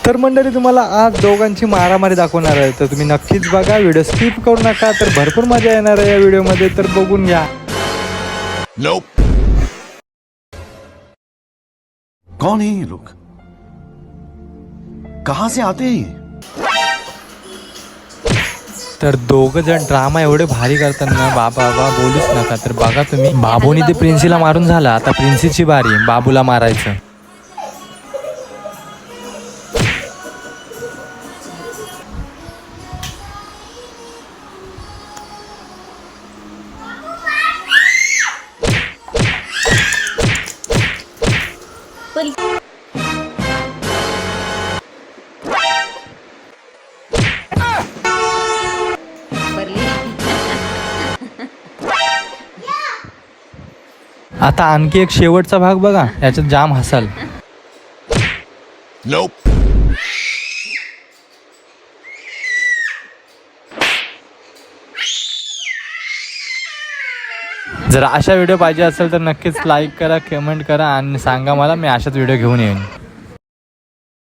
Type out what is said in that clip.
तर मंडळी तुम्हाला आज दोघांची मारामारी दाखवणार आहे, तर तुम्ही नक्कीच बघा, व्हिडिओ स्किप करू नका. तर भरपूर मजा येणार आहे या व्हिडिओमध्ये, तर बघून घ्या. कौन है ये लोग? कहां से आते हैं ये? तर दोघ जण ड्रामा एवढे भारी करतात ना, बाबा बोलूच नका. तर बघा तुम्ही, बाबूनी ते प्रिन्सीला मारून झाला, आता प्रिन्सीची बारी बाबूला मारायचं. आता आणखी एक शेवटचा भाग बघा, याच्यात जाम हसाल. जर अशा व्हिडिओ पाहिजे असेल तर नक्कीच लाईक करा, कमेंट करा आणि सांगा मला, मी अशाच व्हिडिओ घेऊन येईन.